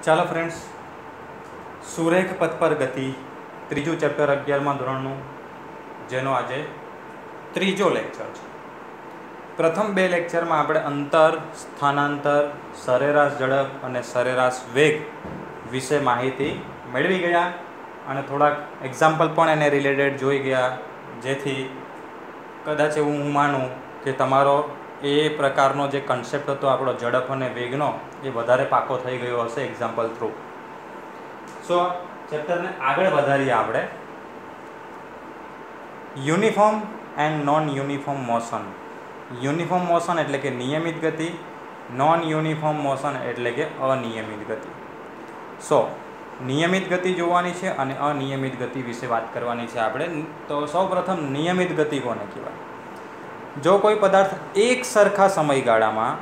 ચાલો ફ્રેન્ડ્સ, સુરેખ પથ પર ગતિ ત્રીજું ચેપ્ટર 11મા ધોરણનું, જેનો આજે ત્રીજો લેક્ચર છે. પ્રથમ બે લેક્ચરમાં આપણે અંતર, સ્થાનાંતર, સરેરાશ ઝડપ અને સરેરાશ વેગ વિશે માહિતી મેળવી ગયા અને થોડાક એક્ઝામ્પલ પણ એને રિલેટેડ જોઈ ગયા, જેથી કદાચ એવું હું માનું કે તમારો એ પ્રકારનો જે કન્સેપ્ટ હતો આપણો ઝડપ અને વેગનો, એ વધારે પાકો થઈ ગયો હશે એક્ઝામ્પલ થ્રુ. સો ચેપ્ટરને આગળ વધારીએ આપણે. Uniform and non uniform motion. Uniform motion એટલે કે નિયમિત ગતિ, નોન યુનિફોર્મ મોશન એટલે કે અનિયમિત ગતિ. સો નિયમિત ગતિ જોવાની છે અને અનિયમિત ગતિ વિશે વાત કરવાની છે આપણે. તો સૌપ્રથમ નિયમિત ગતિ કોને કહેવાય? જો કોઈ પદાર્થ એક સરખા સમયગાળામાં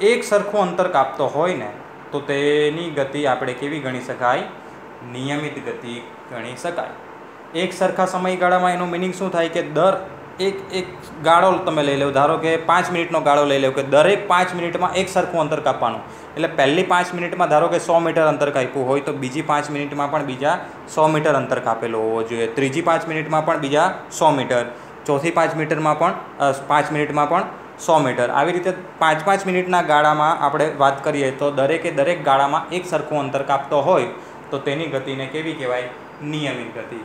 એક સરખું અંતર કાપતો હોય ને, તો તેની ગતિ આપણે કેવી ગણી શકાય? નિયમિત ગતિ ગણી શકાય. એક સરખા સમયગાળામાં એનું મિનિંગ શું થાય કે દર એક ગાળો તમે લઈ લો, ધારો કે 5 મિનિટનો ગાળો લઈ લો, કે દરેક 5 મિનિટમાં એક સરખું અંતર કાપવાનું. એટલે પહેલી 5 મિનિટમાં ધારો કે 100 મીટર અંતર કાપ્યું હોય, તો બીજી 5 મિનિટમાં પણ બીજા 100 મીટર અંતર કાપેલો હોવો જોઈએ. ત્રીજી 5 મિનિટમાં પણ બીજા 100 મીટર, ચોથી 5 મિનિટમાં પણ 100 મીટર. આવી રીતે 5-5 મિનિટના ગાળામાં આપણે વાત કરીએ તો દરેક ગાળામાં એક સરખું અંતર કાપતો હોય, તો તેની ગતિને કેવી કહેવાય? નિયમિત ગતિ.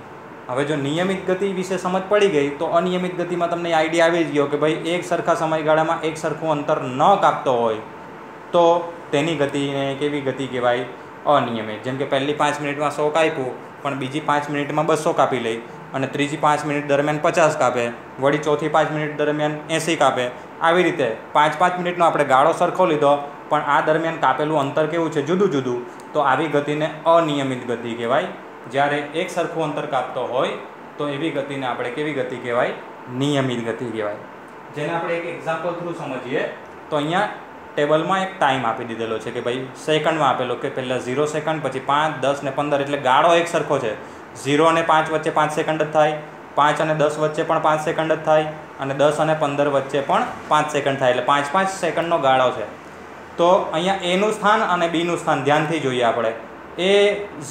હવે જો નિયમિત ગતિ વિશે સમજ પડી ગઈ, તો અનિયમિત ગતિમાં તમને આઈડિયા આવી જ ગયો કે ભાઈ એક સરખા સમયગાળામાં એક સરખું અંતર ન કાપતો હોય, તો તેની ગતિને કેવી ગતિ કહેવાય? અનિયમિત. જેમ કે પહેલી 5 મિનિટમાં 100 કાપ્યું, પણ બીજી 5 મિનિટમાં 200 કાપી લઈ, અને ત્રીજી 5 મિનિટ દરમિયાન 50 કાપે, વળી ચોથી 5 મિનિટ દરમિયાન 80 કાપે. આવી રીતે 5-5 મિનિટનો આપણે ગાળો સરખો લીધો, પણ આ દરમિયાન કાપેલું અંતર કેવું છે? જુદું જુદું. તો આવી ગતિને અનિયમિત ગતિ કહેવાય. જ્યારે એક સરખું અંતર કાપતો હોય, તો એવી ગતિને આપણે કેવી ગતિ કહેવાય? નિયમિત ગતિ કહેવાય. જેને આપણે એક એક્ઝામ્પલ થ્રુ સમજીએ તો અહીંયા ટેબલમાં એક ટાઈમ આપી દીધેલો છે કે ભાઈ સેકન્ડમાં આપેલો, કે પહેલાં 0 સેકન્ડ, પછી 5, 10 ને 15. એટલે ગાળો એક સરખો છે. 0 અને 5 વચ્ચે 5 સેકન્ડ જ થાય, 5 અને 10 વચ્ચે પણ 5 સેકન્ડ જ થાય, અને 10 અને 15 વચ્ચે પણ 5 સેકન્ડ થાય. એટલે 5-5 સેકન્ડનો ગાળો છે. તો અહીંયા એનું સ્થાન અને બીનું સ્થાન ધ્યાનથી જોઈએ આપણે. એ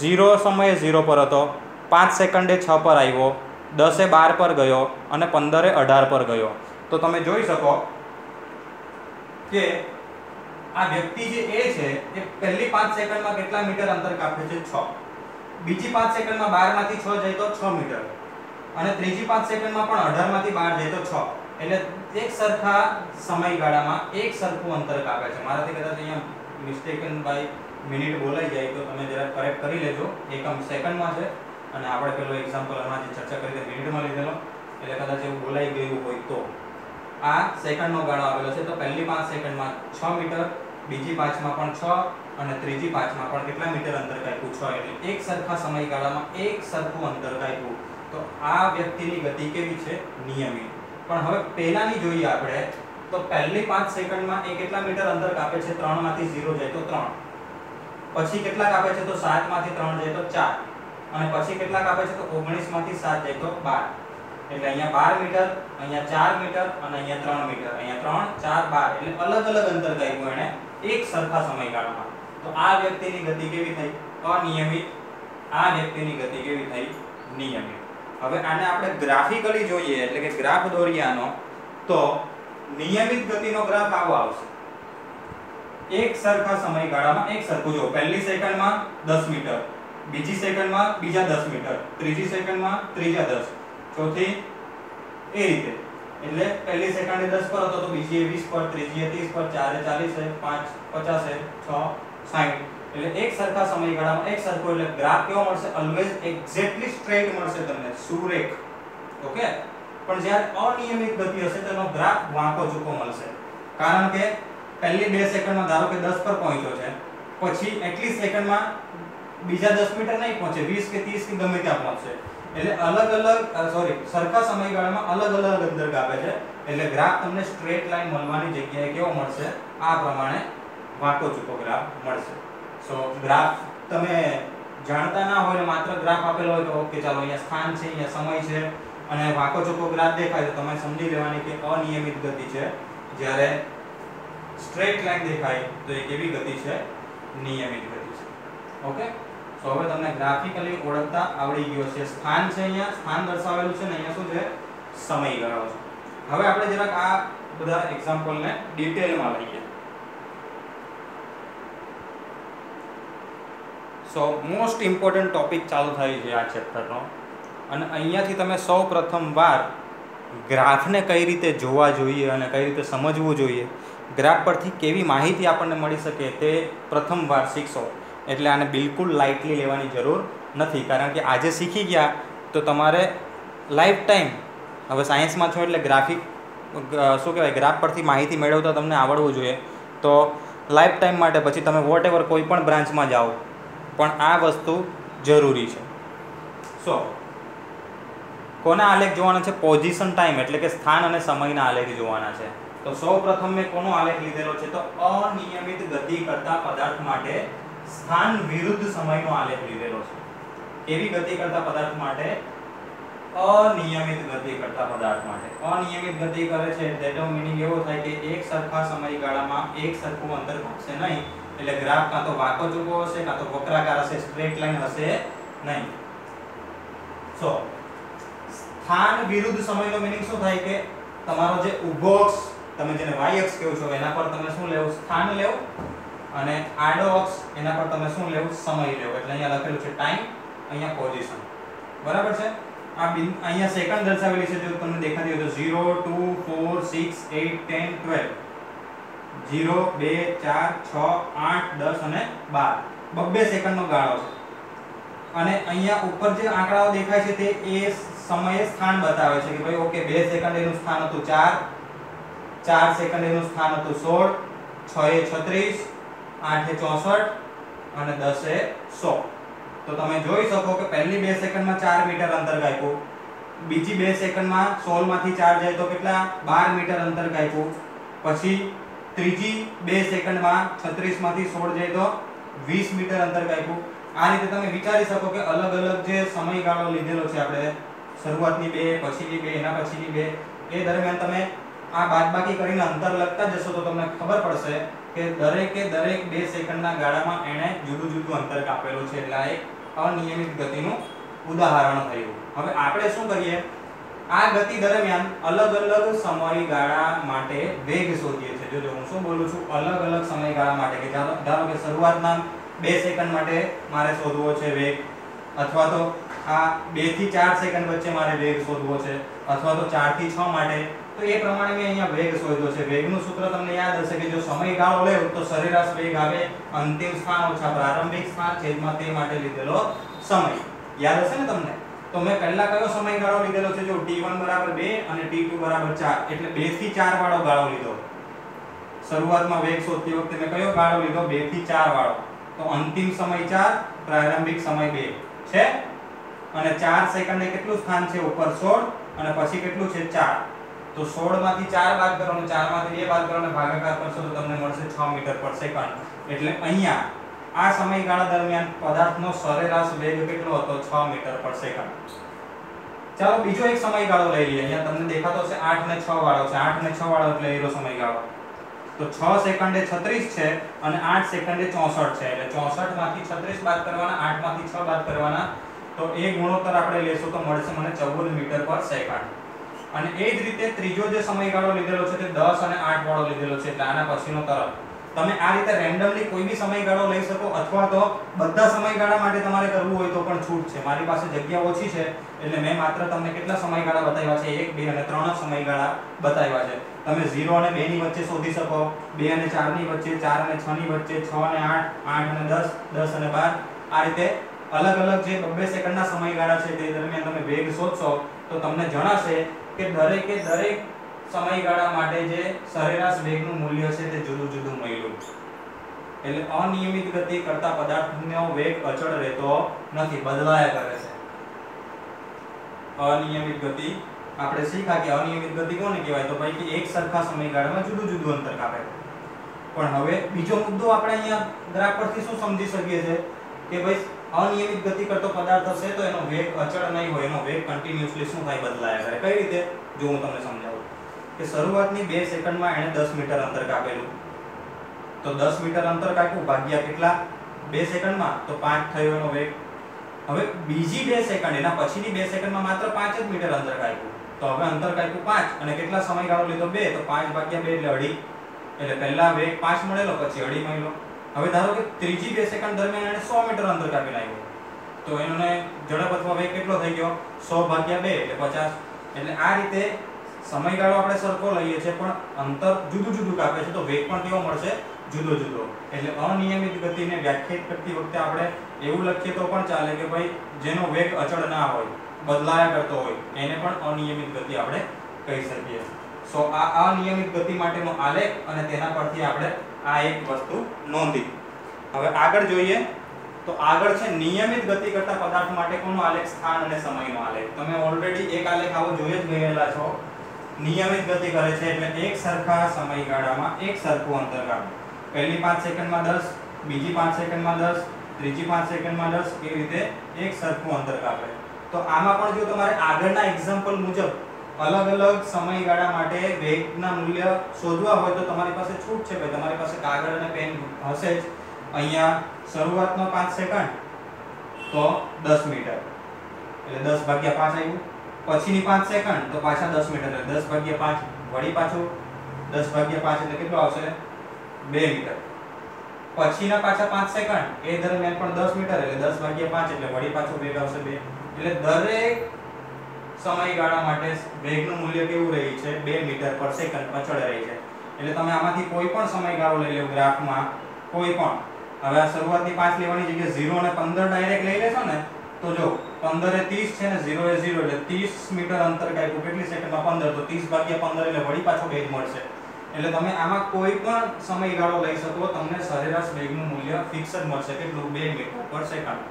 0 સમયે 0 પર હતો, 5 સેકન્ડે 6 પર આવ્યો, 10 એ 12 પર ગયો, અને 15 એ 18 પર ગયો. તો તમે જોઈ શકો કે આ વ્યક્તિ જે એ છે, એ પહેલી 5 સેકન્ડમાં કેટલા મીટર અંતર કાપે છે? 6. બીજી 5 સેકન્ડમાં 12 માંથી 6 જાય તો 6 મીટર, અને ત્રીજી 5 સેકન્ડમાં પણ 18 માંથી 12 જાય તો 6. એટલે એક સરખા સમયગાળામાં એક સરખું અંતર કાપે છે. મારાથી કદાચ અહીંયા મિસ્ટેકન બાય મિનિટ બોલાઈ જાય તો તમે જરા કરેક્ટ કરી લેજો. એકમ સેકન્ડમાં છે, અને આપણે પેલો એક્ઝામ્પલ હમણાં જે ચર્ચા કરી તે મિનિટમાં લીધેલો, એટલે કદાચ એવું બોલાઈ ગયું હોય તો આ સેકન્ડનો ગાળો આવેલો છે. તો પહેલી 5 સેકન્ડમાં 6 મીટર, બીજી 5માં પણ 6, અને ત્રીજી 5માં પણ કેટલા મીટર અંતર કાપ્યું? 6. એટલે એક સરખા સમયગાળામાં એક સરખું અંતર કાપ્યું. તો આ વ્યક્તિની ગતિ કેવી છે? નિયમિત. પણ હવે પહેલાની જોઈએ આપણે, તો પહેલી 5 સેકન્ડમાં એ કેટલા મીટર અંતર કાપે છે? 3 માંથી 0 જાય તો 3. પછી કેટલા કાપે છે? તો 7 માંથી 3 જાય તો 4, અને પછી કેટલા કાપે છે? તો 19 માંથી 7 જાય તો 12. એટલે અહીંયા 12 મીટર, અહીંયા 4 મીટર, અને અહીંયા 3 મીટર, અહીંયા 3, 4, 12. એટલે અલગ અલગ અંતર કાપ્યું એણે એક સરખા સમયગાળામાં. તો આ વ્યક્તિની ગતિ કેવી થઈ? અનિયમિત. આ વ્યક્તિની ગતિ કેવી થઈ? નિયમિત. હવે આને આપણે ગ્રાફિકલી જોઈએ, એટલે કે ગ્રાફ દોરીએ આનો, તો નિયમિત ગતિનો ગ્રાફ આવો આવશે. એક સરખા સમયગાળામાં એક સરખું. જો પહેલી સેકન્ડમાં 10 મીટર, બીજી સેકન્ડમાં બીજા 10 મીટર, ત્રીજી સેકન્ડમાં ત્રીજા 10, ચોથી એ રીતે. એટલે પહેલી સેકન્ડે 10 પર હતો, તો બીજી એ 20 પર, ત્રીજી એ 30 પર, ચારે 40, 5 50, 6 60. એટલે એક સરખા સમયગાળામાં એક સરખો. એટલે ગ્રાફ કેવો મળશે? ઓલવેઝ એક્ઝેક્ટલી સ્ટ્રેટ મળશે તમને, સુરેખ. ઓકે. પણ જ્યારે અનિયમિત ગતિ હશે, તેનો ગ્રાફ વાંકો ચૂકો મળશે. કારણ કે પહેલી 2 સેકન્ડમાં ધારો કે 10 પર પહોંચ્યો છે, પછી એટલી સેકન્ડમાં બીજા 10 મીટર નહીં પહોંચે, 20 કે 30 કે ગમે ત્યાં પહોંચશે. એટલે સરખા સમયગાળામાં અલગ અલગ અંતર કાપે છે. એટલે ગ્રાફ તમને સ્ટ્રેટ લાઈન મળવાની જગ્યાએ કેવો મળશે? આ પ્રમાણે વાંકો ચૂકો ગ્રાફ મળશે. સો ગ્રાફ તમે જાણતા ના હોય ને માત્ર ગ્રાફ આપેલો હોય તો ઓકે, ચાલો અહીંયા સ્થાન છે, અહીંયા સમય છે, અને વાંકો ચૂકો ગ્રાફ દેખાય તો તમે સમજી લેવાની કે અનિયમિત ગતિ છે. જ્યારે સ્ટ્રેટ લાઈન દેખાય તો એ કેવી ગતિ છે? નિયમિત ગતિ છે. ઓકે, સો હવે તમને ગ્રાફિકલી ઓળખતા આવડી ગયો છે. સ્થાન છે અહીંયા, સ્થાન દર્શાવેલું છે ને અહીંયા શું છે? સમયગાળો છે. હવે આપણે જરાક આ બધા એક્ઝામ્પલને ડિટેલમાં લઈએ. સો મોસ્ટ ઇમ્પોર્ટન્ટ ટોપિક ચાલુ થાય છે આ ચેપ્ટરનો, અને અહીંયાથી તમે સૌ પ્રથમ વાર ગ્રાફને કઈ રીતે જોવા જોઈએ અને કઈ રીતે સમજવું જોઈએ, ગ્રાફ પરથી કેવી માહિતી આપણને મળી શકે તે પ્રથમ વાર શીખશો. એટલે આને બિલકુલ લાઇટલી લેવાની જરૂર નથી, કારણ કે આજે શીખી ગયા તો તમારે લાઈફ ટાઈમ, હવે સાયન્સમાં છો એટલે ગ્રાફિક શું કહેવાય, ગ્રાફ પરથી માહિતી મેળવતા તમને આવડવું જોઈએ. તો લાઈફ ટાઈમ માટે પછી તમે વોટ એવર કોઈ પણ બ્રાન્ચમાં જાઓ પણ આ વસ્તુ જરૂરી છે. સો કોના આલેખ જોવાના છે? પોઝિશન ટાઈમ એટલે કે સ્થાન અને સમયના આલેખ જોવાના છે. તો સૌ પ્રથમ મેં કોનો આલેખ લીધેલો છે? તો અનિયમિત ગતિ કરતા પદાર્થ માટે સ્થાન વિરુદ્ધ સમયનો આલેખ લીધેલો છે. કેવી ગતિ કરતા પદાર્થ માટે? અનિયમિત ગતિ કરતા પદાર્થ માટે. અનિયમિત ગતિ કરે છે તેનો મીનિંગ એવો થાય કે એક સરખા સમયગાળામાં એક સરખું અંતર કાપશે નહીં. એટલે ગ્રાફ કાં તો વાંકો ચૂકો હશે, કાં તો વક્રાકાર હશે, સ્ટ્રેટ લાઈન હશે નહીં. સો સ્થાન વિરુદ્ધ સમયનો મીનિંગ શું થાય કે તમારો જે ઊભો અક્ષ, તમે જેને y અક્ષ કહો છો, એના પર તમે શું લેવું? સ્થાન લેવું. અને આડો અક્ષ એના પર તમે શું લેવું? સમય લેવું. એટલે અહીંયા લખેલું છે ટાઈમ, અહીંયા પોઝિશન. બરાબર છે? આ અહીંયા સેકન્ડ દર્શાવેલી છે, જો તમને દેખાતી હોય તો 0 2 4 6 8 10 12 0 2 4 6 8 10 અને 12 બબ્બે સેકન્ડનો ગાળો છે. અને અહીંયા ઉપર જે આંકડાઓ દેખાય છે તે એ સમયે સ્થાન બતાવે છે કે ભાઈ ઓકે 2 સેકન્ડ એનું સ્થાન હતું 4, 4 સેકન્ડ એનું સ્થાન હતું 16, 6 એ 36, 8 એ 64 અને 10 એ 100. તો તમે જોઈ શકો કે પહેલી 2 સેકન્ડમાં 4 મીટર અંતર કાપ્યું, બીજી 2 સેકન્ડમાં 16 માંથી 4 જાય તો કેટલા? 12 મીટર અંતર કાપ્યું. પછી ત્રીજી 2 સેકન્ડમાં 36 માંથી 16 જાય તો 20 મીટર અંતર કાપ્યું. આ રીતે તમે વિચારી શકો કે અલગ અલગ જે સમયગાળો લીધેલો છે આપણે, શરૂઆતની 2, પછીની 2, એના પછીની 2, એ દરમિયાન તમે આ બાદબાકી કરીને અંતર લખતા જશો તો તમને ખબર પડશે કે દરેકે દરેક 2 સેકન્ડના ગાળામાં એણે જુદું જુદું અંતર કાપેલું છે. એટલે આ એક અનિયમિત ગતિનું ઉદાહરણ થયું. હવે આપણે શું કરીએ? આ ગતિ દરમિયાન અલગ અલગ સમયગાળા માટે વેગ શોધીએ છીએ. જો હું શું બોલું છું? અલગ અલગ સમયગાળા માટે, કે ધારો કે શરૂઆતના 2 સેકન્ડ માટે મારે શોધવો છે વેગ, અથવા તો આ 2 થી 4 સેકન્ડ વચ્ચે મારે વેગ શોધવો છે, અથવા તો 4 થી 6 માટે. તો એ પ્રમાણે મેં અહીંયા વેગ શોધ્યો છે. વેગનું સૂત્ર તમને યાદ હશે કે જો સમયગાળો લેવ તો સરેરાશ વેગ આવે અંતિમ સ્થાન ઓછા પ્રારંભિક સ્થાન છેદમાં તે માટે લીધેલો સમય. યાદ હશે ને તમને? તો મેં પહેલા કયો સમયગાળો લીધેલો છે? જો t1 = 2 અને t2 = 4, એટલે 2 થી 4 વાળો ગાળો લીધો. શરૂઆતમાં વેગ શોધતી વખતે મેં કયો ગાળો લીધો? 2 થી 4 વાળો. તો અંતિમ સમય 4, પ્રારંભિક સમય 2 છે. અને 4 સેકન્ડે કેટલું સ્થાન છે? ઉપર 16 અને પછી કેટલું છે? 4. તો 16 માંથી 4 બાદ કરો અને 4 માંથી 2 બાદ કરો અને ભાગાકાર કરશો તો તમને મળશે 6 મીટર પર સેકન્ડ. એટલે અહીંયા આ સમયગાળા દરમિયાન પદાર્થનો સરેરાશ વેગ કેટલો હતો? 6 મીટર પર સેકન્ડ. ચાલો બીજો એક સમયગાળો લઈ લઈએ. અહીંયા તમને દેખાતો હશે 8 ને 6 વાળો છે. 8 ને 6 વાળો એટલે એનો સમયગાળો. તો 6 સેકન્ડે 36 છે અને 8 સેકન્ડે 64 છે. એટલે 64 માંથી 36 બાદ કરવાના, 8 માંથી 6 બાદ કરવાના. તો એ ગુણોત્તર આપણે લેશું તો મળશે મને 14 મીટર પર સેકન્ડ. અને એ જ રીતે ત્રીજો જે સમયગાળો લીધેલો છે તે 10 અને 8 વાળો લીધેલો છે. એટલે આના પછીનો તરફ તમે આ રીતે રેન્ડમલી કોઈ બી સમયગાળો લઈ શકો, અથવા તો બધા સમયગાળા માટે તમારે કરવું હોય તો પણ છૂટ છે. મારી પાસે જગ્યા ઓછી છે એટલે મેં માત્ર તમને કેટલા સમયગાળા બતાવ્યા છે? 1, 2 અને 3 સમયગાળા બતાવ્યા છે. તમે 0 અને 2 ની વચ્ચે શોધી શકો, 2 અને 4 ની વચ્ચે, 4 અને 6 ની વચ્ચે, 6 અને 8, 8 અને 10, 10 અને 12. આ રીતે અલગ અલગ જે 2 સેકન્ડના સમયગાળા છે તે દરમિયાન તમે વેગ શોધશો તો તમને જણાશે કે દરેકે દરેક સમયગાળા માટે જે સરેરાશ વેગનું મૂલ્ય છે તે જુદું જુદું મળ્યું. એટલે અનિયમિત ગતિ કરતા પદાર્થનો વેગ અચળ રહેતો નથી, બદલાયા કરે છે. અનિયમિત ગતિ આપણે શીખ્યા કે અનિયમિત ગતિ કોને કહેવાય? તો ભાઈ કે એક સરખા સમયગાળામાં જુદું જુદું અંતર કાપે. પણ હવે બીજો મુદ્દો આપણે અહીંયા ગ્રાફ પરથી શું સમજી શકીએ છીએ કે ભાઈ અનિયમિત ગતિ કરતો પદાર્થ હશે તો એનો વેગ અચળ નહીં હોય, એનો વેગ કન્ટિન્યુઅસલી શું થાય? બદલાયા કરે. કઈ રીતે? જો હું તમને સમજાવું કે શરૂઆતની 2 સેકન્ડમાં એણે 10 મીટર અંતર કાપેલું. તો 10 મીટર અંતર કાપ્યું ભાગ્યા કેટલા? 2 સેકન્ડમાં તો 5 થયો એનો વેગ. હવે બીજી 2 સેકન્ડ એના પછીની 2 સેકન્ડમાં માત્ર 5 જ મીટર અંતર કાપ્યું. તો હવે અંતર કાપ્યું 5 અને કેટલા સમયગાળો લીધો 2, તો 5 ભાગ્યા 2 એટલે અઢી. એટલે પહેલા વેગ 5 મળેલો, પછી અઢી મળ્યો. હવે ધારો કે ત્રીજી 2 સેકન્ડ દરમિયાન એને 100 મીટર અંતર કાપી નાખ્યું, તો એનો ઝડપ અથવા વેગ કેટલો થઈ ગયો? 100 ભાગ્યા 2 એટલે 50. એટલે આ રીતે સમયગાળો આપણે સરખો લઈએ છીએ પણ અંતર જુદું જુદું કાપે છે, તો વેગ પણ કેવો મળશે? જુદો જુદો. એટલે અનિયમિત ગતિને વ્યાખ્યાયિત કરતી વખતે આપણે એવું લખીએ તો પણ ચાલે કે ભાઈ જેનો વેગ અચળ ના હોય, બદલાયા કરતો હોય, એને પણ અનિયમિત ગતિ આપણે કહી શકીએ. સો આ અનિયમિત ગતિ માટેનો આલેખ અને તેના પરથી આપણે આ એક વસ્તુ નોંધી. હવે આગળ જોઈએ તો આગળ છે નિયમિત ગતિ કરતા પદાર્થ માટે કોનો આલેખ? સ્થાન અને સમયનો આલેખ. તમે ઓલરેડી એક આલેખ આવો જોઈ જ ગયેલા છો. નિયમિત ગતિ કરે છે એટલે એક સરખા સમયગાળામાં એક સરખું અંતર કાપે. પહેલી 5 સેકન્ડમાં 10, બીજી 5 સેકન્ડમાં 10, ત્રીજી 5 સેકન્ડમાં 10, એ રીતે એક સરખું અંતર કાપે. તો આમાં પણ જો તમારે આગળના એક્ઝામ્પલ મુજબ અલગ અલગ સમયગાળા માટે વેગના મૂલ્ય શોધવા હોય તો તમારી પાસે છૂટ છે ભાઈ, તમારી પાસે કાગળ અને પેન હશે જ. અહીંયા શરૂઆતનો 5 સેકન્ડ તો 10 મીટર એટલે 10 ભાગ્યા 5 આવ્યું. પછીની 5 સેકન્ડ તો પાછા 10 મીટર એટલે 10 ભાગ્યા 5, વળી પાછું 10 ભાગ્યા 5 એટલે કેટલું આવશે? 2 મીટર. પછીના પાછા 5 સેકન્ડ એ દરમિયાન પણ 10 મીટર એટલે 10 ભાગ્યા 5 એટલે વળી પાછું વેગ આવશે 2. એટલે દરેક સમયગાળા માટે વેગનું મૂલ્ય કેવું રહે છે? 2 મીટર પર સેકન્ડ અચળ રહે છે. એટલે તમે આમાંથી કોઈ પણ સમયગાળો લઈ લો ગ્રાફમાં, કોઈ પણ. હવે આ શરૂઆતની 5 લેવાની જગ્યાએ 0 અને 15 ડાયરેક્ટ લઈ લેશો ને તો જો 15 એ 30 છે ને 0 એ 0 એટલે 30 મીટર અંતર કાપ્યું. કેટલી સેકન્ડમાં? 15. તો 30 ભાગ્યા 15 એટલે વળી પાછો વેગ મળશે. એટલે તમે આમાં કોઈ પણ સમયગાળો લઈ શકો, તમને સરેરાશ વેગનું મૂલ્ય ફિક્સ જ મળશે. કેટલું? 2 મીટર પર સેકન્ડ.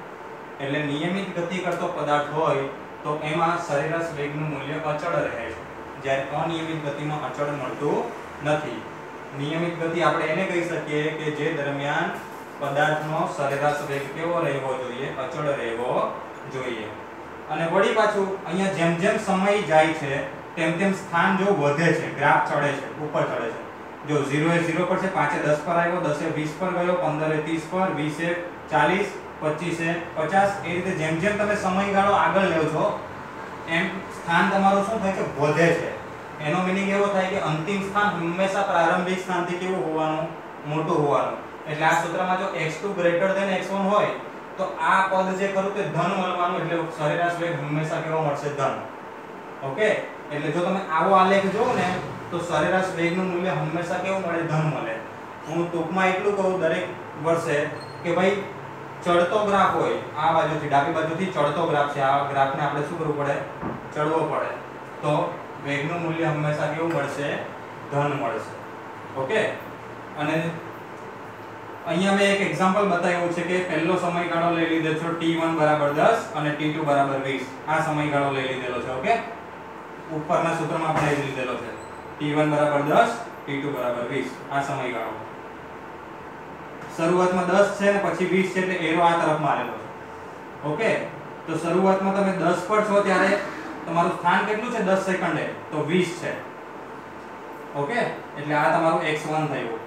એટલે નિયમિત ગતિ કરતો પદાર્થ હોય તો એમાં સરેરાશ વેગનું મૂલ્ય અચળ રહે છે, જ્યારે અનિયમિત ગતિમાં અચળ મળતું નથી. નિયમિત ગતિ આપણે એને કહી શકીએ કે જે દરમિયાન પદાર્થનો સરેરાશ વેગ કેવો રહેવો જોઈએ? અચળ રહેવો જોઈએ. અને વળી પાછું અહીંયા જેમ જેમ સમય જાય છે તેમ તેમ સ્થાન જો વધે છે, ગ્રાફ ચડે છે, ઉપર ચડે છે. જો 0 એ 0 પર છે, 5 એ 10 પર આવ્યો, 10 એ 20 પર ગયો, 15 એ 30 પર, 20 એ 40, 25 એ 50. એ રીતે જેમ જેમ તમે સમયગાળો આગળ લેવો છો એમ સ્થાન તમારું શું થાય છે? વધે છે. એનો મીનિંગ એવો થાય કે અંતિમ સ્થાન હંમેશા પ્રારંભિક સ્થાનથી કેવું હોવાનું? મોટું હોવાનું. એટલે આ સૂત્રમાં જો x2 > x1 હોય તો આ પદ જે ખરું તે ધન મળવાનું. એટલે સરેરાશ વેગ હંમેશા કેવો મળશે? ધન. ઓકે. એટલે જો તમે આવો આલેખ જોવો ને તો સરેરાશ વેગનું મૂલ્ય હંમેશા કેવું મળે? ધન મળે. હું ટૂંકમાં એટલું કહું દરેક વર્ષે કે ભાઈ ચડતો ગ્રાફ હોય, આ બાજુથી ડાબી બાજુથી ચડતો ગ્રાફ છે, આ ગ્રાફને આપણે શું કરવું પડે? ચડવો પડે. તો વેગનું મૂલ્ય હંમેશા કેવું મળશે? ધન મળશે. ઓકે. અને અહીંયા મેં એક એક્ઝામ્પલ બતાવ્યું છે કે પહેલો સમયગાળો લઈ લીધો છે t1 = 10 અને t2 = 20. આ સમયગાળો લઈ લીધેલો છે. ઓકે. ઉપરના સૂત્રમાં આપણે લઈ લીધેલો છે t1 = 10, t2 = 20. આ સમયગાળો શરૂઆતમાં 10 છે ને પછી 20 છે એટલે એરો આ તરફ મારેલો છે. ઓકે. તો શરૂઆતમાં તમે 10 પર છો ત્યારે તમારું સ્થાન કેટલું છે? 10 સેકન્ડે તો 20 છે. ઓકે. એટલે આ તમારું x1 થયું.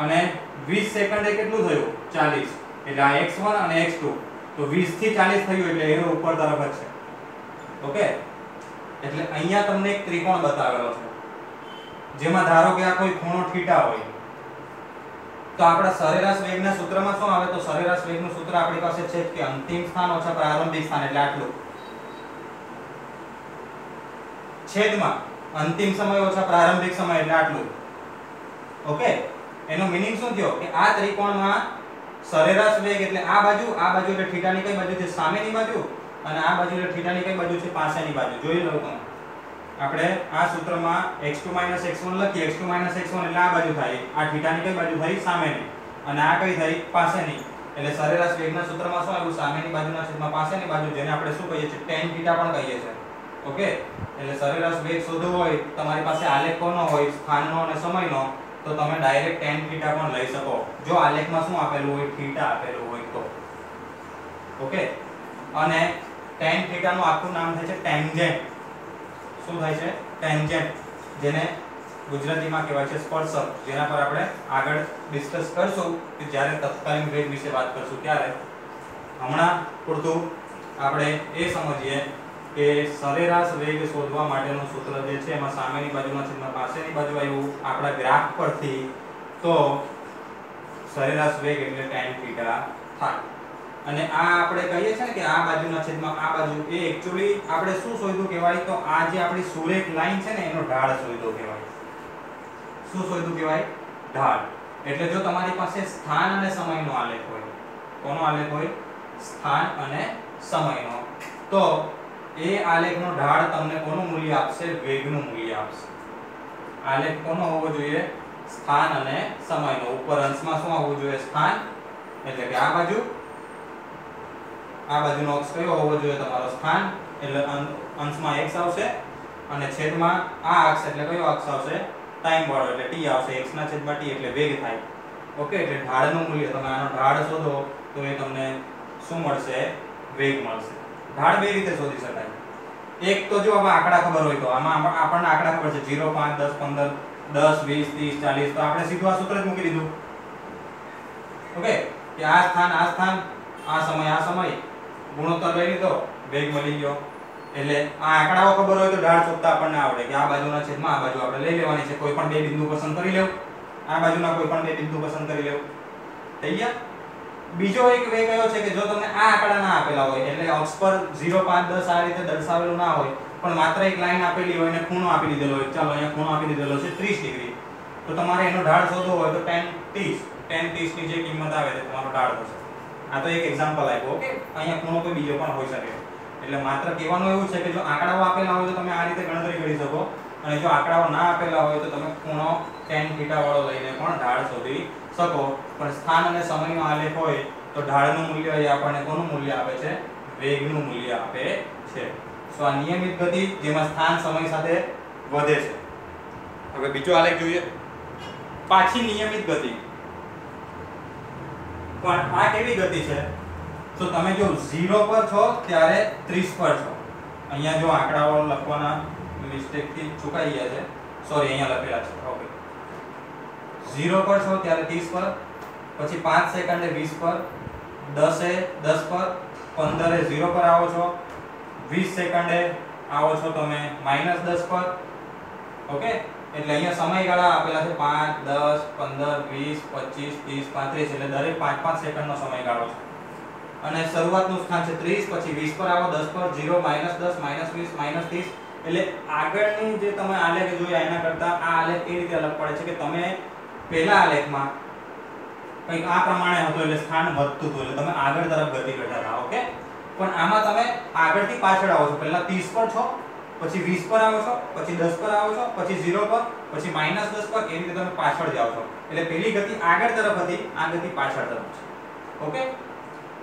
અને 20 સેકન્ડે કેટલું થયું? 40. એટલે આ x1 અને x2. તો 20 થી 40 થયું એટલે એરો ઉપર તરફ જ છે. ઓકે. એટલે અહીંયા તમને એક ત્રિકોણ બતાવેલો છે જેમાં ધારો કે આ કોઈ ખૂણો થીટા હોય તો આપણા સરેરાશ વેગના સૂત્રમાં શું આવે? તો સરેરાશ વેગનું સૂત્ર આપણી પાસે છે કે અંતિમ સ્થાન ઓછા પ્રારંભિક સ્થાન એટલે આટલું, છેદમાં અંતિમ સમય ઓછા પ્રારંભિક સમય એટલે આટલું. ઓકે. એનો મીનિંગ શું થયો કે આ ત્રિકોણમાં સરેરાશ વેગ એટલે આ બાજુ એટલે થીટાની કઈ બાજુ છે? સામેની બાજુ. અને આ બાજુ એટલે થીટાની કઈ બાજુ છે? પાસેની બાજુ. જોઈ લો તમે. આપણે આ સૂત્રમાં x2 - x1 લખીએ. x2 - x1 એટલે આ બાજુ થાય. આ થીટાની કઈ બાજુ થઈ? સામેની. અને આ કઈ થઈ? પાસેની. એટલે સરેરાશ વેગના સૂત્રમાં શું આવ્યું? સામેની બાજુના છેદમાં પાસેની બાજુ, જેને આપણે શું કહીએ છીએ? tan θ પણ કહીએ છીએ. ઓકે. એટલે સરેરાશ વેગ શોધવો હોય, તમારી પાસે આલેખ કોનો હોય? સ્થાનનો અને સમયનો. તો તમે ડાયરેક્ટ tan θ પણ લઈ શકો જો આલેખમાં શું આપેલું હોય? θ આપેલું હોય તો. ઓકે. અને tan θ નું આખું નામ થાય છે ટેન્જેન્ટ. શું થાય છે? ટેન્જેન્ટ. જેને ગુજરાતીમાં કહેવાય છે સ્પર્શક, જેના પર આપણે આગળ ડિસ્કસ કરશું કે જ્યારે તત્કાલીન વેગ વિશે વાત કરશું ત્યારે. હમણાં પૂરતું આપણે એ સમજીએ કે સરેરાશ વેગ શોધવા માટેનું સૂત્ર જે છે એમાં સામેની બાજુના છેદમાં પાછળની બાજુ આવ્યું આપણા ગ્રાફ પરથી, તો સરેરાશ વેગ એટલે tan θ થાય. અને આ આપણે કહીએ છીએ ને કે આ બાજુના છેદમાં આ બાજુ, એ એક્ચ્યુઅલી આપણે શું શોધ્યું કહેવાય, તો આ જે આપણી સુરેખ લાઈન છે ને એનો ઢાળ શોધ્યો કહેવાય. શું શોધ્યું કહેવાય? ઢાળ. એટલે જો તમારી પાસે સ્થાન અને સમયનો આલેખ હોય, કોનો આલેખ હોય? સ્થાન અને સમયનો, તો એ આલેખનો ઢાળ તમને કોનું મૂલ્ય આપશે? વેગનું મૂલ્ય આપશે. આલેખ કોનો હોવો જોઈએ? સ્થાન અને સમયનો. ઉપર અંશમાં શું આવવું જોઈએ? સ્થાન, એટલે કે આ બાજુનો અક્ષ કયો હોવો જોઈએ? તમારો સ્થાન, એટલે અંશમાં x આવશે અને છેદમાં આ અક્ષ એટલે કયો અક્ષ આવશે? ટાઈમ વાળો, એટલે t આવશે. x ના છેદમાં t એટલે વેગ થાય. ઓકે, એટલે ઢાળનું મૂલ્ય તમે આનો ઢાળ શોધો તો એ તમને શું મળશે? વેગ મળશે. ઢાળ બે રીતે શોધી શકાય. એક તો જો આમાં આંકડા ખબર હોય તો આમાં આપણને આંકડા ખબર છે 0 5 10 15 10 20 30 40, તો આપણે સીધું આ સૂત્ર જ મૂકી દીધું. ઓકે, કે આ સ્થાન આ સમય ગુણોત્તર લઈ લીધો, વેગ મળી ગયો. એટલે આ આંકડાઓ ખબર હોય તો ઢાળ શોધતા આપણને આવડે કે આ બાજુના છેદમાં આ બાજુ આપણે લઈ લેવાની છે. કોઈ પણ બે બિંદુ પસંદ કરી લેવું, આ બાજુના કોઈ પણ બે બિંદુ પસંદ કરી લેવું. થઈ ગયા? બીજો એક વે કયો છે કે જો તમને આ આંકડા ના આપેલા હોય, એટલે અક્ષ પર 0 5 10 આ રીતે દર્શાવેલું ના હોય, પણ માત્ર એક લાઈન આપેલી હોય અને ખૂણો આપી દીધેલો હોય. ચાલો અહીંયા ખૂણો આપી દીધેલો છે 30 ડિગ્રી, તો તમારે એનો ઢાળ શોધવો હોય તો tan 30 ની જે કિંમત આવે તે તમારો ઢાળ થશે. આ તો એક એક્ઝામ્પલ આપ્યો. ઓકે, અહીંયા ખૂણો કોઈ બીજો પણ હોઈ શકે. એટલે માત્ર કહેવાનું એવું છે કે જો આંકડાઓ આપેલા હોય તો તમે આ રીતે ગણતરી કરી શકો, અને જો આંકડાઓ ના આપેલા હોય તો તમે ખૂણો tan θ વાળો લઈને પણ ઢાળ શોધી શકો. પણ સ્થાન અને સમયનો આલેખ હોય તો ઢાળનું મૂલ્ય એ આપણને કોનું મૂલ્ય આપે છે? વેગનું મૂલ્ય આપે છે. સો આ નિયમિત ગતિ જેમાં સ્થાન સમય સાથે વધે છે. હવે બીજો આલેખ જોઈએ, પાછી નિયમિત ગતિ. પણ આ કેવી ગતિ છે? તો તમે જો 0 પર છો ત્યારે 30 પર છો. અહીંયા જો આંકડાઓ લખવાના મિસ્ટેક થી ચૂકાઈ ગયા છે, સોરી અહીંયા લખેલા છે. ઓકે, 0 પર છો ત્યારે 30 પર, પછી 5 સેકન્ડે 20 પર, 10 એ 10 પર, 15 એ 0 પર આવો છો, 20 સેકન્ડે આવો છો તમે -10 પર. ઓકે, એટલે અહીંયા સમયગાળા આપેલા છે 5 10 15 20 25 30 35, એટલે દરેક 5 સેકન્ડનો સમયગાળો છે. અને શરૂઆતનું સ્થાન છે 30, પછી 20 પર આવો, 10 પર 0 -10 -20 -30. એટલે આગળની જે તમે આલેખ જોયા એના કરતા આ આલેખ એ રીતે અલગ પડે છે કે તમે પહેલા આલેખમાં કંઈક આ પ્રમાણે હતો, એટલે સ્થાન વધતું હતું, એટલે તમે આગળ તરફ ગતિ કરતા હતા. ઓકે, પણ આમાં તમે આગળથી પાછળ આવો છો. પહેલા 30 પર છો, પછી 20 પર આવો છો, પછી 10 પર આવો છો, પછી 0 પર, પછી -10 પર, એ રીતે તમે પાછળ જાવ છો. એટલે પહેલી ગતિ આગળ તરફ હતી, આ ગતિ પાછળ તરફ છે. ઓકે,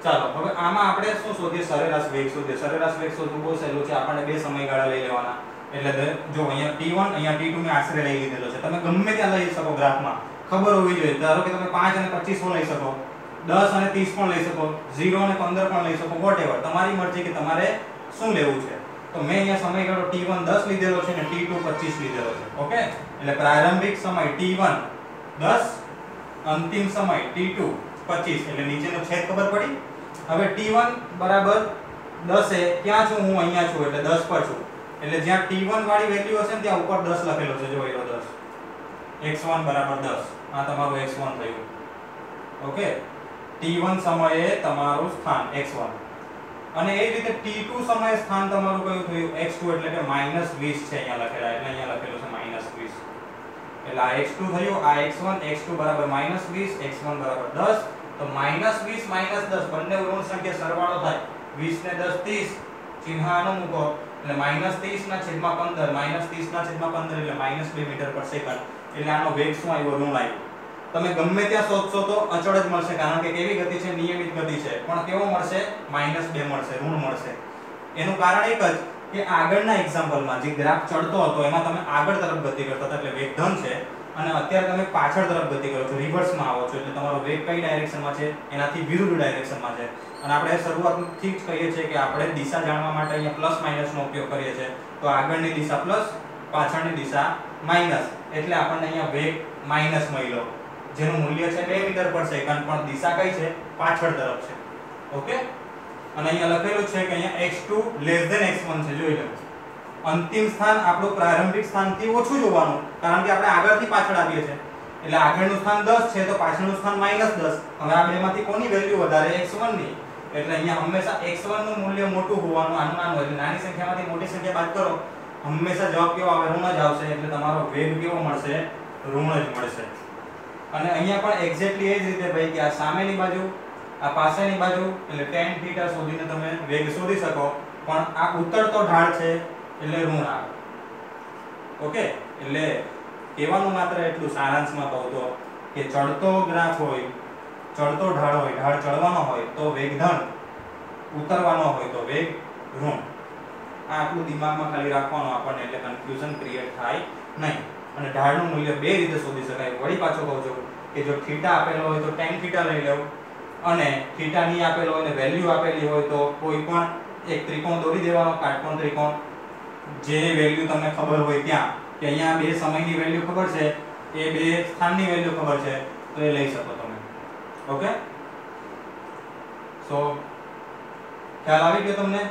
ચાલો હવે આમાં આપણે શું શોધીએ? સરેરાશ વેગ શોધીએ. સરેરાશ વેગ શોધવું બહુ સહેલું છે. આપણને બે સમયગાળા લઈ લેવાના. એટલે જો અહીંયા t1 અહીંયા t2 ને આશરે લઈ લીધેલો છે. તમે ગમે ત્યાં લઈ શકો, ગ્રાફમાં ખબર હોવી જોઈએ. ધારો કે તમે 5 અને 25 પણ લઈ શકો, 10 અને 30 પણ લઈ શકો, 0 અને 15 પણ લઈ શકો, વોટએવર તમારી મરજી કે તમારે શું લેવું છે. તો મેં અહીંયા સમયગાળો t1 10 લીધેલો છે અને t2 25 લીધેલો છે. ઓકે, એટલે પ્રારંભિક સમય t1 10, અંતિમ સમય t2 25, એટલે નીચેનો છેદ ખબર પડી. હવે t1 બરાબર 10 એ ક્યાં છું? હું અહીંયા છું, એટલે 10 પર છું. એટલે જ્યાં t1 વાળી વેલ્યુ હશે ને ત્યાં ઉપર 10 લખેલો છે. જો એનો 10, x1 બરાબર 10, આ તમારું x1 થયું. ઓકે, t1 સમયે તમારું સ્થાન x1, અને એ જ રીતે t2 સમયે સ્થાન તમારું કયું થયું? x2, એટલે કે -20 છે અહીંયા લખેલા, એટલે અહીંયા લખેલું છે -20. એટલે આ x2 થયું, આ x1. x2 બરાબર -20, x1 બરાબર 10. તો -20 -10 બંને ઋણ સંખ્યા સરવાળો થાય. 20 ને 10 30, ચિહ્ન આનું મૂકો, એટલે -30 ના છેદમાં 15, -30 ના છેદમાં 15 એટલે -2 મીટર પર સેકન્ડ. એટલે આનો વેગ શું આવ્યો? ઋણ આવ્યો. તમે ગમે ત્યાં શોધશો તો અચળ જ મળશે, કારણ કે કેવી ગતિ છે? નિયમિત ગતિ છે. પણ કેવો મળશે? -2 મળશે, ઋણ મળશે. એનું કારણ એક જ કે આગળના એક્ઝામ્પલમાં જે ગ્રાફ ચડતો હતો એમાં તમે આગળ તરફ ગતિ કરતા હતા, એટલે વેગ ધન છે. અને અત્યારે તમે પાછળ તરફ ગતિ કરો છો, રિવર્સમાં આવો છો, એટલે તમારો વેગ કઈ ડાયરેક્શનમાં છે? એનાથી વિરુદ્ધ ડાયરેક્શનમાં છે. અને આપણે શરૂઆતથી જ કહીએ છીએ કે આપણે દિશા જાણવા માટે અહીંયા પ્લસ માઇનસનો ઉપયોગ કરીએ છીએ. તો આગળની દિશા પ્લસ, પાછળની દિશા માઇનસ. એટલે આપણને અહીંયા વેગ માઈનસ મળ્યો, જેનું મૂલ્ય છે 2 મીટર પર સેકન્ડ, પણ દિશા કઈ છે? પાછળ તરફ છે. ઓકે, અને અહીંયા લખેલું છે કે અહીંયા x2 x1 છે. જોઈ લો, અંતિમ સ્થાન આપણું પ્રારંભિક સ્થાનથી ઓછું જોવાનું, કારણ કે આપણે આગળથી પાછળ આવીએ છીએ. એટલે આગળનું સ્થાન 10 છે તો પાછળનું સ્થાન -10. હવે આ બેમાંથી કોની વેલ્યુ વધારે? x1 ની. એટલે અહીંયા હંમેશા x1 નું મૂલ્ય મોટું હોવાનું, આનું નાનું. એટલે નાની સંખ્યામાંથી મોટી સંખ્યા બાદ કરો, હંમેશા જવાબ કેવો આવે? ઋણ જ આવશે. એટલે તમારો વેગ કેવો મળશે? ઋણ જ મળશે. અને અહીંયા પણ એક્ઝેક્ટલી એ જ રીતે ભાઈ કે આ સામેની બાજુ, આ પાછળની બાજુ, એટલે tan θ શોધીને તમે વેગ શોધી શકો. પણ આ ઉતરતો ઢાળ છે એટલે ઋણ આવે. ઓકે, એટલે કહેવાનું માત્ર એટલું સારાંશમાં કહું તો કે ચડતો ગ્રાફ હોય, ચડતો ઢાળ હોય, ઢાળ ચડવાનો હોય તો વેગ ધન, ઉતરવાનો હોય તો વેગ ઋણ. આ આટલું દિમાગમાં ખાલી રાખવાનું આપણને, એટલે કન્ફ્યુઝન ક્રિએટ થાય નહીં. અને ઢાળનું મૂલ્ય બે રીતે શોધી શકાય. વળી પાછો કહું છું કે જો θ આપેલો હોય તો tan θ લઈ લેવું, અને θ ની આપેલો હોય ને વેલ્યુ આપેલી હોય તો કોઈ પણ એક ત્રિકોણ દોરી દેવાનો, કાટકોણ ત્રિકોણ, જે વેલ્યુ તમને ખબર હોય ત્યાં, કે અહીંયા બે સમયની વેલ્યુ ખબર છે, એ બે સ્થાનની વેલ્યુ ખબર છે, તો એ લઈ શકો તમે. ઓકે, સો ખ્યાલ આવી ગયો તમને?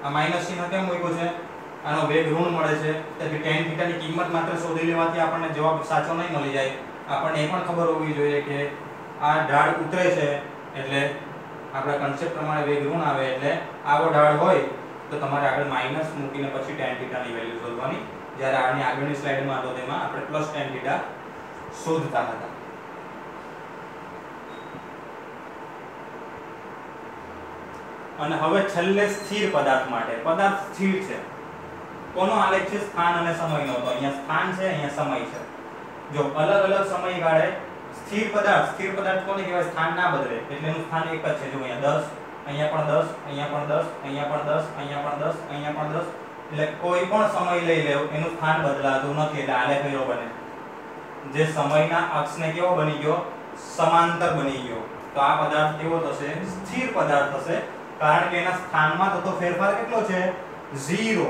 આ માઈનસ ચિહ્ન કેમ મૂક્યું છે? આનો વેગ ઋણ મળે છે, તેથી tan θ ની કિંમત માત્ર શોધી લેવાથી આપણને જવાબ સાચો નહીં મળી જાય. આપણને એ પણ ખબર હોવી જોઈએ કે આ ઢાળ ઉતરે છે, એટલે આપણા કન્સેપ્ટ પ્રમાણે વેગ ઋણ આવે, એટલે આવો ઢાળ હોય તો તમારે આગળ માઈનસ મૂકીને પછી tan θ ની વેલ્યુ શોધવાની. જ્યારે આની આગળની સ્લાઇડમાં હતો તેમાં આપણે પ્લસ tan θ શોધતા હતા. અને હવે છેલ્લે સ્થિર પદાર્થ માટે. પદાર્થ સ્થિર છે. કોનો આલેખ છે? સ્થાન અને સમયનો. તો અહીંયા સ્થાન છે, અહીંયા સમય છે. જો અલગ અલગ સમયગાળે સ્થિર પદાર્થ કોને કહેવાય? સ્થાન ના બદલે, એટલે એનું સ્થાન એક જ છે. જો અહીંયા 10, અહીંયા પણ 10, અહીંયા પણ 10, અહીંયા પણ 10, અહીંયા પણ 10, અહીંયા પણ 10. એટલે કોઈ પણ સમય લઈ લેવો, એનું સ્થાન બદલાતું નથી, એટલે આલેખ એવો બને. જે સમયના અક્ષને કેવો બની ગયો? સમાંતર બની ગયો. તો આ પદાર્થ કેવો થશે? સ્થિર પદાર્થ થશે, કારણ કે એના સ્થાનમાં થતો ફેરફાર કેટલો છે? 0.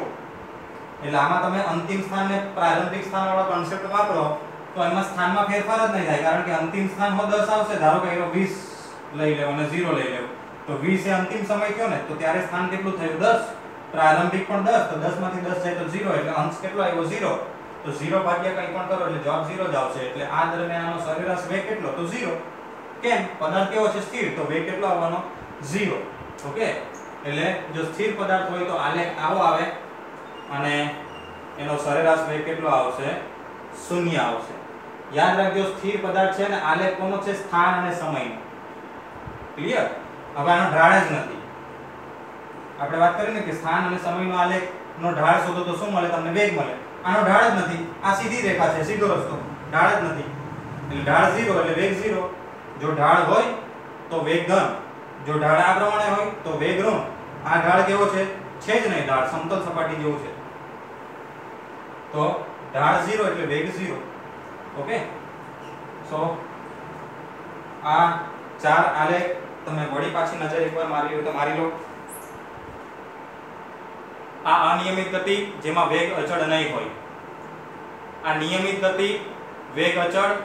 એટલે આમાં તમે અંતિમ સ્થાન ને પ્રારંભિક સ્થાન વાળો કોન્સેપ્ટ વાપરો તો એમાં સ્થાનમાં ફેરફાર જ નહીં થાય, કારણ કે અંતિમ સ્થાન હો 10 આવશે. ધારો કે એનો 20 લઈ લેવો અને 0 લઈ લેવો, તો 20 એ અંતિમ સમય થયો ને, તો ત્યારે સ્થાન કેટલું થયું? 10. પ્રારંભિક પણ 10, તો 10 માંથી 10 જાય તો 0, એટલે અંશ કેટલો આવ્યો? 0. તો 0 ભાગ્યા કંઈ પણ કરો એટલે જવાબ 0 જ આવશે. એટલે આ દરમિયાન આનો સરેરાશ વેગ કેટલો? તો 0. કેમ? પદાર્થ કેવો છે? સ્થિર. તો વેગ કેટલો આવવાનો? 0. ઓકે, એટલે જો સ્થિર પદાર્થ હોય તો આલેખ આવો આવે, અને એનો સરેરાશ વેગ કેટલો આવશે? 0 આવશે. યાદ રાખજો, સ્થિર પદાર્થ છે ને આલેખ કોનો છે? સ્થાન અને સમયનો. ક્લિયર? હવે આનો ઢાળ જ નથી. આપણે વાત કરીને કે સ્થાન અને સમયનો આલેખનો ઢાળ શોધો તો શું મળે? તમને વેગ મળે. આનો ઢાળ જ નથી. આ સીધી રેખા છે, સીધો રસ્તો. ઢાળ જ નથી, એટલે ઢાળ 0 એટલે વેગ 0. જો ઢાળ હોય તો વેગ ધન, જો ઢાળ આ પ્રમાણે હોય તો વેગ ઋણ. આ ઢાળ કેવો છે? છે જ નહીં, ઢાળ સમતલ સપાટી જેવું છે. તો ઢાળ 0 એટલે વેગ 0. ઓકે, સો આ ચાર આલેખ તમે વળી પાછી નજર એકવાર મારી લો તો મારી લો. આ અનિયમિત ગતિ જેમાં વેગ અચળ નહીં હોય. આ નિયમિત ગતિ, વેગ અચળ,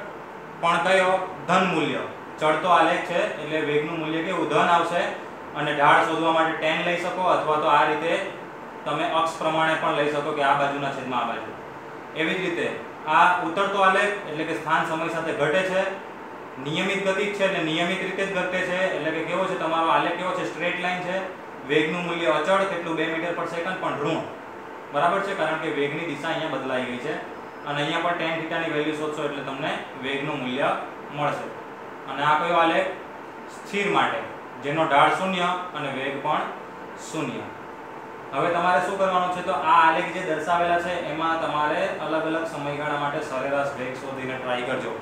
પણ કયો? ધન મૂલ્ય. ચડતો આલેખ છે એટલે વેગનું મૂલ્ય કેવું? ધન આવશે. અને ઢાળ શોધવા માટે tan લઈ શકો, અથવા તો આ રીતે તમે અક્ષ પ્રમાણે પણ લઈ શકો કે આ બાજુના છેદમાં આ બાજુ. એવી જ રીતે આ ઉતરતો આલેખ એટલે કે સ્થાન સમય સાથે ઘટે છે. નિયમિત ગતિ છે એટલે નિયમિત રીતે જ ઘટે છે, એટલે કે કેવો છે તમારો આલેખ? કેવો છે? સ્ટ્રેટ લાઈન છે. વેગનું મૂલ્ય અચળ, કેટલું? 2 મીટર પર સેકન્ડ, પણ ઋણ. બરાબર છે, કારણ કે વેગની દિશા અહીંયા બદલાઈ ગઈ છે. અને અહીંયા પણ tan θ ની વેલ્યુ શોધશો એટલે તમને વેગનું મૂલ્ય મળશે. અને આ કયો આલેખ? સ્થિર માટે, જેનો ઢાળ 0 અને વેગ પણ 0. હવે તમારે શું કરવાનું છે? તો આ આલેખ જે દર્શાવેલા છે એમાં તમારે અલગ અલગ સમયગાળા માટે સરેરાશ વેગ શોધીને ટ્રાય કરજો.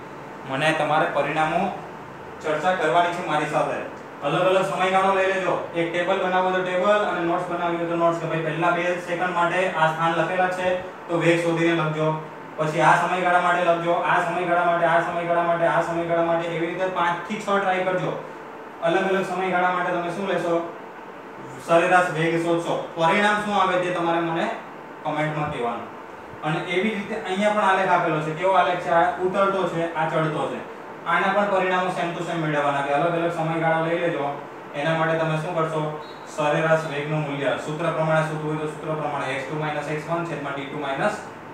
મને તમારે પરિણામો ચર્ચા કરવાની છે મારી સાથે. અલગ અલગ સમયગાળો લઈ લેજો. એક ટેબલ બનાવો તો ટેબલ, અને નોટ્સ બનાવી હોય તો નોટ્સ, કે ભાઈ પહેલા 2 સેકન્ડ માટે આ સ્થાન લખેલા છે તો વેગ શોધીને લખજો. પછી આ સમયગાળા માટે લખજો, આ સમયગાળા માટે, આ સમયગાળા માટે, આ સમયગાળા માટે. એવી રીતે 5 થી 6 ટ્રાય કરજો. અલગ અલગ સમયગાળા માટે તમે શું લેશો? સરેરાશ વેગ શોધશો. પરિણામ શું આવે તે તમારે મને કમેન્ટમાં કહેવાનું. અને એવી રીતે અહીંયા પણ આલેખ આપેલો છે. કેવો આલેખ છે? આ ઉતરતો છે, આ ચડતો છે. આના પણ પરિણામો સેમ ટુ સેમ મેળવવાના કે અલગ અલગ સમયગાળો લઈ લેજો. એના માટે તમે શું કરશો? સરેરાશ વેગનું મૂલ્ય સૂત્ર પ્રમાણે શોધવું હોય તો સૂત્ર પ્રમાણે x2 x1 છેદમાં t2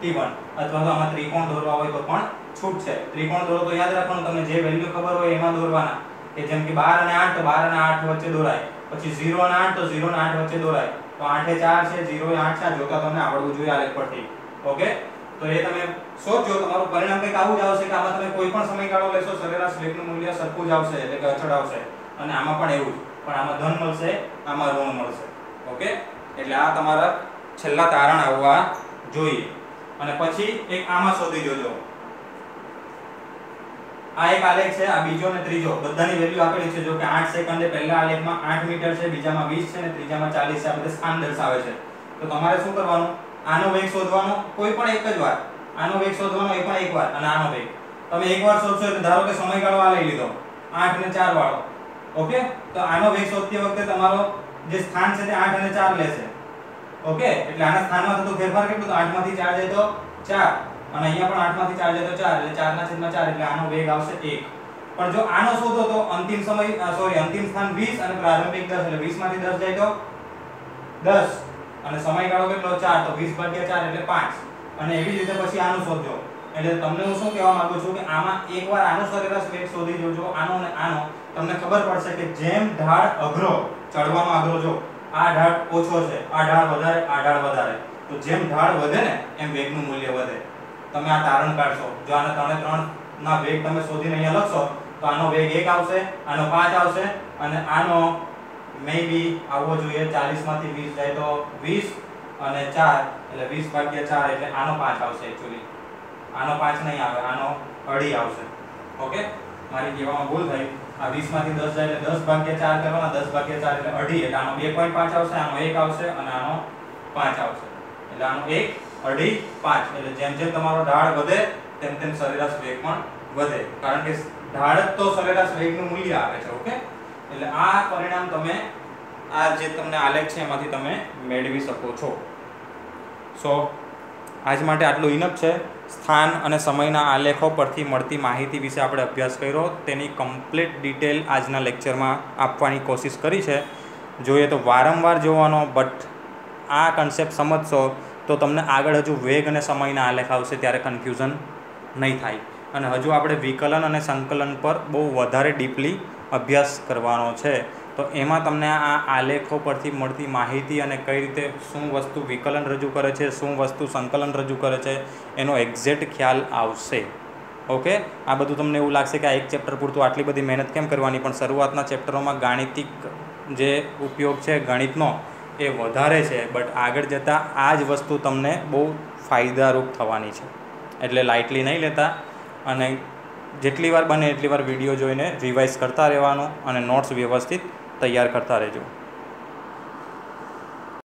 t1, અથવા તો આમાં ત્રિકોણ દોરવા હોય તો પણ છૂટ છે. ત્રિકોણ દોરો તો યાદ રાખવાનું, તમને જે વેલ્યુ ખબર હોય એમાં દોરવાના. કે જેમ કે 12 અને 8 તો 12 અને 8 વચ્ચે દોરાય, પછી 0 અને 8 તો 0 અને 8 વચ્ચે દોરાય. તો 8 એ 4 છે, 0 એ 8 છે. જોતા તમને આવડવું જોઈએ આલેખ પરથી. ઓકે, તો એ તમે સોચજો, તમારું પરિણામ કંઈક આવું જ આવશે કે આમાં તમે કોઈ પણ સમયગાળો લેશો સરેરાશ વેગનું મૂલ્ય સરખું જ આવશે, એટલે કે અચળ આવશે. અને આમાં પણ એવું જ, પણ આમાં ધન મળશે, આમાં ઋણ મળશે. ઓકે, એટલે આ તમારા છેલ્લા તારણ આવવા જોઈએ. અને પછી એક આમાં શોધી જોજો. આ એક આલેખ છે, આ બીજો ને ત્રીજો બધાની વેલ્યુ આપેલી છે. જો કે 8 સેકન્ડે પહેલા આલેખમાં 8 મીટર છે, બીજામાં 20 છે ને ત્રીજામાં 40 છે. આ બધા સ્થાન દર્શાવે છે. તો તમારે શું કરવાનું? આનો વેગ શોધવાનો, કોઈ પણ એક જ વાર. આનો વેગ શોધવાનો એ પણ એક વાર, અને આનો વેગ તમે એક વાર શોધશો એટલે ધારો કે સમયગાળો આ લઈ લીધો 8 અને 4 વાળો. ઓકે, તો આનો વેગ શોધતી વખતે તમારો જે સ્થાન છે તે 8 અને 4 લેશે. ઓકે, એટલે આના સ્થાનમાં થતો ફેરફાર કેટલો? તો 8 માંથી 4 જાય તો 4, અને અહીંયા પણ 8 માંથી 4 જાય તો 4, એટલે 4/4, એટલે આનો વેગ આવશે 1. પણ જો આનો શોધો તો અંતિમ સમય અંતિમ સ્થાન 20 અને પ્રારંભિક 10, એટલે 20 માંથી 10 જાય તો 10, અને સમયગાળો કેટલો? 4, તો 20/4 એટલે 5. અને એવી જ રીતે પછી આનું શોધજો. એટલે તમને હું શું કહેવા માંગુ છું કે આમાં એકવાર આનો સરેરાશ વેગ શોધી જોજો, આનો અને આનો. તમને ખબર પડશે કે જેમ ઢાળ અઘરો, ચડવાનો અઘરો, જો આ ઢાળ ઓછો છે, આ ઢાળ વધારે, આ ઢાળ વધારે, તો જેમ ઢાળ વધે ને એમ વેગનું મૂલ્ય વધે. તમે આ તારણ કાઢશો. જો આના 3 ના વેગ તમે શોધીને અહીંયા લખશો તો આનો વેગ 1 આવશે, આનો 5 આવશે, અને આનો મે બી આવવો જોઈએ 40 માંથી 20 જાય તો 20 અને 4, એટલે 20/4, એટલે આનો 5 આવશે. એક્ચ્યુઅલી આનો 5 નહીં આવે, આનો અઢી આવશે. ઓકે, મારી કહેવામાં ભૂલ થઈ. આ 20 માંથી 10 જાય એટલે 10/4 કરવાના, 10/4 એટલે અઢી, એટલે આનો 2.5 આવશે, આનો 1 આવશે, અને આનો 5 આવશે. એટલે આનો 1, અઢી, 5. એટલે જેમ જેમ તમારો ઢાળ વધે તેમ તેમ સરેરાશ વેગ પણ વધે, કારણ કે ઢાળ જ તો સરેરાશ વેગનું મૂલ્ય આપે છે. ઓકે, એટલે આ પરિણામ તમે આ જે તમને આલેખ છે એમાંથી તમે મેળવી શકો છો. સો આજ માટે આટલું ઇનફ છે. સ્થાન અને સમયના આલેખો પરથી મળતી માહિતી વિશે આપણે અભ્યાસ કર્યો. તેની કમ્પ્લીટ ડિટેલ આજના લેક્ચરમાં આપવાની કોશિશ કરી છે. જોઈએ તો વારંવાર જોવાનો, બટ આ કન્સેપ્ટ સમજશો તો તમને આગળ હજુ વેગ અને સમયના આલેખ આવશે ત્યારે કન્ફ્યુઝન નહીં થાય. અને હજુ આપણે વિકલન અને સંકલન પર બહુ વધારે ડીપલી અભ્યાસ કરવાનો છે. તો એમાં તમને આ આલેખો પરથી મળતી માહિતી અને કઈ રીતે શું વસ્તુ વિકલન રજૂ કરે છે, શું વસ્તુ સંકલન રજૂ કરે છે, એનો એક્ઝેક્ટ ખ્યાલ આવશે. ઓકે, આ બધું તમને એવું લાગશે કે આ એક ચેપ્ટર પૂરતું આટલી બધી મહેનત કેમ કરવાની, પણ શરૂઆતના ચેપ્ટરોમાં ગાણિતિક જે ઉપયોગ છે ગણિતનો એ વધારે છે, બટ આગળ જતાં આ જ વસ્તુ તમને બહુ ફાયદારૂપ થવાની છે. એટલે લાઇટલી નહીં લેતા, અને જેટલી વાર બને એટલી વાર વિડીયો જોઈને રિવાઇઝ કરતા રહેવાનું, અને નોટ્સ વ્યવસ્થિત તૈયાર કરતા રહેજો.